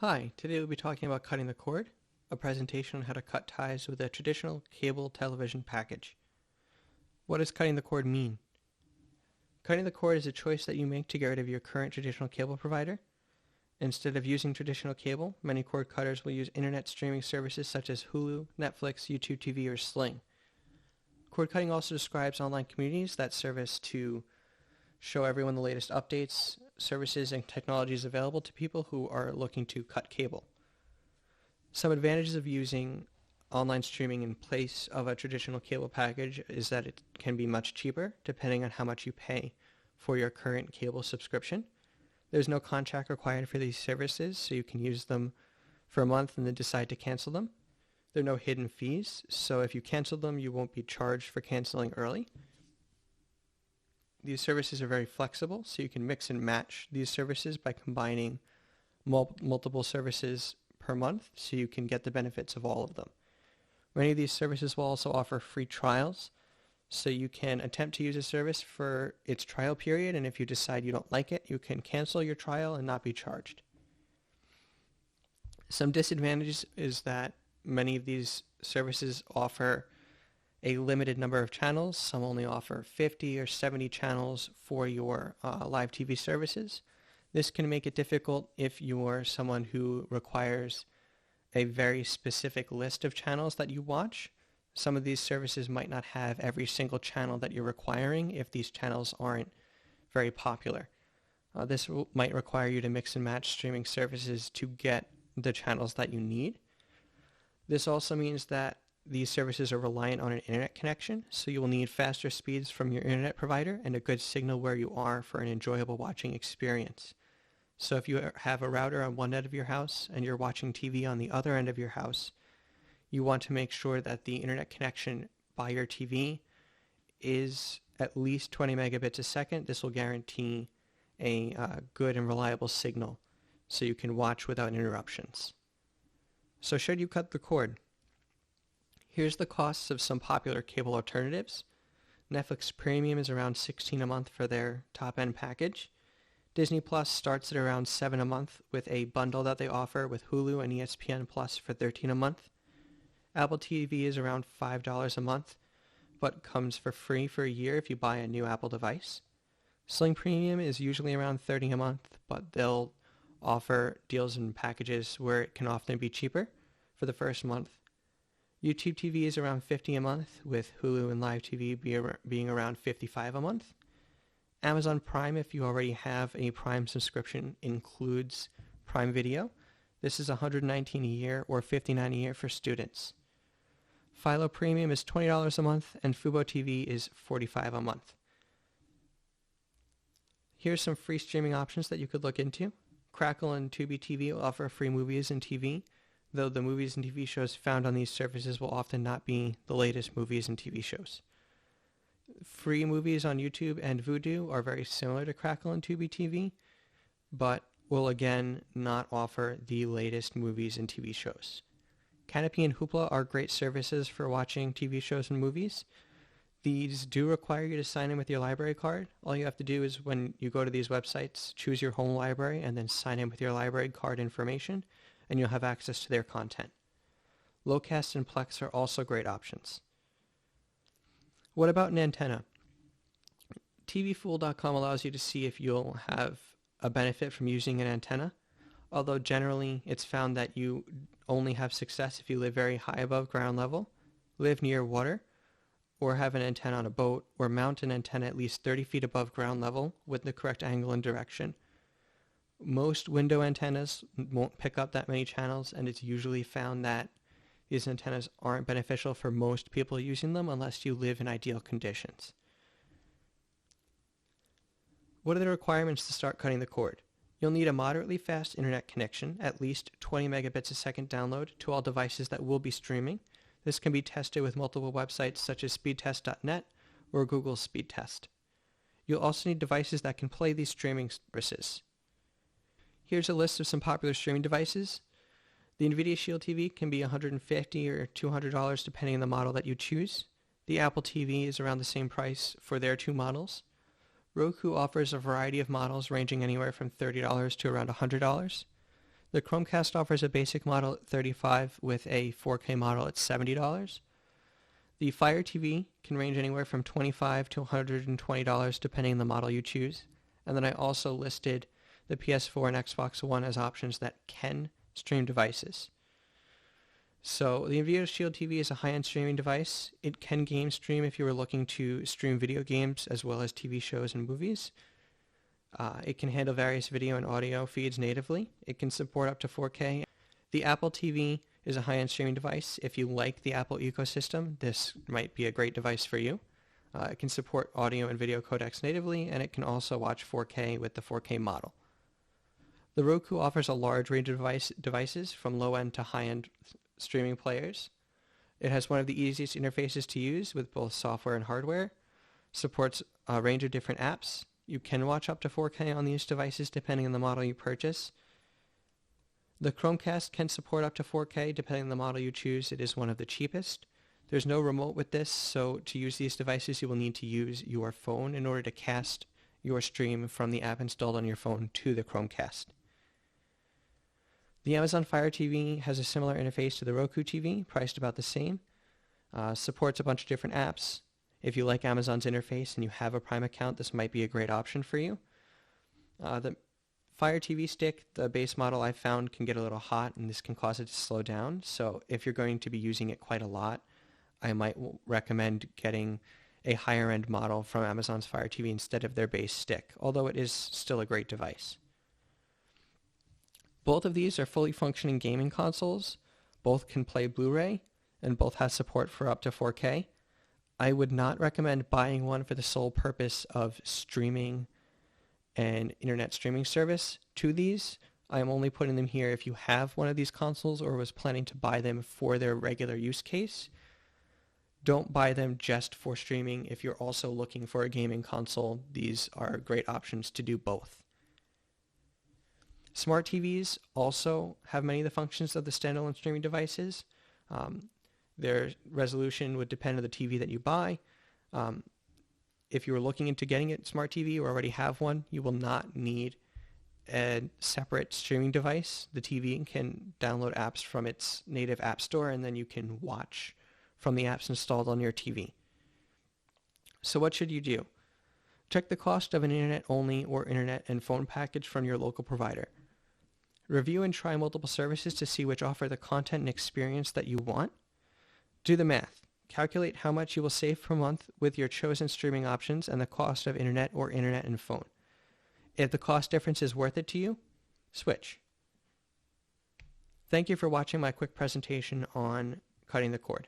Hi, today we'll be talking about cutting the cord, a presentation on how to cut ties with a traditional cable television package. What does cutting the cord mean? Cutting the cord is a choice that you make to get rid of your current traditional cable provider. Instead of using traditional cable, many cord cutters will use internet streaming services such as Hulu, Netflix, YouTube TV, or Sling. Cord cutting also describes online communities that service to show everyone the latest updates, services, and technologies available to people who are looking to cut cable. Some advantages of using online streaming in place of a traditional cable package is that it can be much cheaper depending on how much you pay for your current cable subscription. There's no contract required for these services, so you can use them for a month and then decide to cancel them. There are no hidden fees, so if you cancel them, you won't be charged for canceling early. These services are very flexible, so you can mix and match these services by combining multiple services per month, so you can get the benefits of all of them. Many of these services will also offer free trials, so you can attempt to use a service for its trial period, and if you decide you don't like it, you can cancel your trial and not be charged. Some disadvantages is that many of these services offer a limited number of channels. Some only offer 50 or 70 channels for your live TV services. This can make it difficult if you're someone who requires a very specific list of channels that you watch. Some of these services might not have every single channel that you're requiring if these channels aren't very popular. This might require you to mix and match streaming services to get the channels that you need. This also means that these services are reliant on an internet connection, so you will need faster speeds from your internet provider and a good signal where you are for an enjoyable watching experience. So if you have a router on one end of your house and you're watching TV on the other end of your house, you want to make sure that the internet connection by your TV is at least 20 megabits a second. This will guarantee a good and reliable signal so you can watch without interruptions. So should you cut the cord? Here's the costs of some popular cable alternatives. Netflix Premium is around $16 a month for their top-end package. Disney Plus starts at around $7 a month with a bundle that they offer with Hulu and ESPN Plus for $13 a month. Apple TV is around $5 a month, but comes for free for a year if you buy a new Apple device. Sling Premium is usually around $30 a month, but they'll offer deals and packages where it can often be cheaper for the first month. YouTube TV is around $50 a month, with Hulu and Live TV being around $55 a month. Amazon Prime, if you already have a Prime subscription, includes Prime Video. This is $119 a year or $59 a year for students. Philo Premium is $20 a month, and Fubo TV is $45 a month. Here's some free streaming options that you could look into. Crackle and Tubi TV will offer free movies and TV, though the movies and TV shows found on these services will often not be the latest movies and TV shows. Free movies on YouTube and Vudu are very similar to Crackle and Tubi TV, but will again not offer the latest movies and TV shows. Canopy and Hoopla are great services for watching TV shows and movies. These do require you to sign in with your library card. All you have to do is when you go to these websites, choose your home library and then sign in with your library card information, and you'll have access to their content. Locast and Plex are also great options. What about an antenna? tvfool.com allows you to see if you'll have a benefit from using an antenna, although generally it's found that you only have success if you live very high above ground level, live near water, or have an antenna on a boat, or mount an antenna at least 30 feet above ground level with the correct angle and direction. Most window antennas won't pick up that many channels, and it's usually found that these antennas aren't beneficial for most people using them unless you live in ideal conditions. What are the requirements to start cutting the cord? You'll need a moderately fast internet connection, at least 20 megabits a second download to all devices that will be streaming. This can be tested with multiple websites such as speedtest.net or Google's Speed Test. You'll also need devices that can play these streaming services. Here's a list of some popular streaming devices. The NVIDIA Shield TV can be $150 or $200 depending on the model that you choose. The Apple TV is around the same price for their two models. Roku offers a variety of models ranging anywhere from $30 to around $100. The Chromecast offers a basic model at $35 with a 4K model at $70. The Fire TV can range anywhere from $25 to $120 depending on the model you choose. And then I also listed the PS4 and Xbox One as options that can stream devices. So the Nvidia Shield TV is a high-end streaming device. It can game stream if you are looking to stream video games as well as TV shows and movies. It can handle various video and audio feeds natively. It can support up to 4K. The Apple TV is a high-end streaming device. If you like the Apple ecosystem, this might be a great device for you. It can support audio and video codecs natively, and it can also watch 4K with the 4K model. The Roku offers a large range of devices from low-end to high-end streaming players. It has one of the easiest interfaces to use with both software and hardware. Supports a range of different apps. You can watch up to 4K on these devices depending on the model you purchase. The Chromecast can support up to 4K depending on the model you choose. It is one of the cheapest. There's no remote with this, so to use these devices you will need to use your phone in order to cast your stream from the app installed on your phone to the Chromecast. The Amazon Fire TV has a similar interface to the Roku TV, priced about the same. Supports a bunch of different apps. If you like Amazon's interface and you have a Prime account, this might be a great option for you. The Fire TV stick, the base model I found, can get a little hot and this can cause it to slow down. So if you're going to be using it quite a lot, I might recommend getting a higher end model from Amazon's Fire TV instead of their base stick, although it is still a great device. Both of these are fully functioning gaming consoles. Both can play Blu-ray, and both have support for up to 4K. I would not recommend buying one for the sole purpose of streaming an internet streaming service to these. I am only putting them here if you have one of these consoles or was planning to buy them for their regular use case. Don't buy them just for streaming. If you're also looking for a gaming console, these are great options to do both. Smart TVs also have many of the functions of the standalone streaming devices. Their resolution would depend on the TV that you buy. If you are looking into getting a smart TV or already have one, you will not need a separate streaming device. The TV can download apps from its native app store, and then you can watch from the apps installed on your TV. So what should you do? Check the cost of an internet-only or internet and phone package from your local provider. Review and try multiple services to see which offer the content and experience that you want. Do the math. Calculate how much you will save per month with your chosen streaming options and the cost of internet or internet and phone. If the cost difference is worth it to you, switch. Thank you for watching my quick presentation on cutting the cord.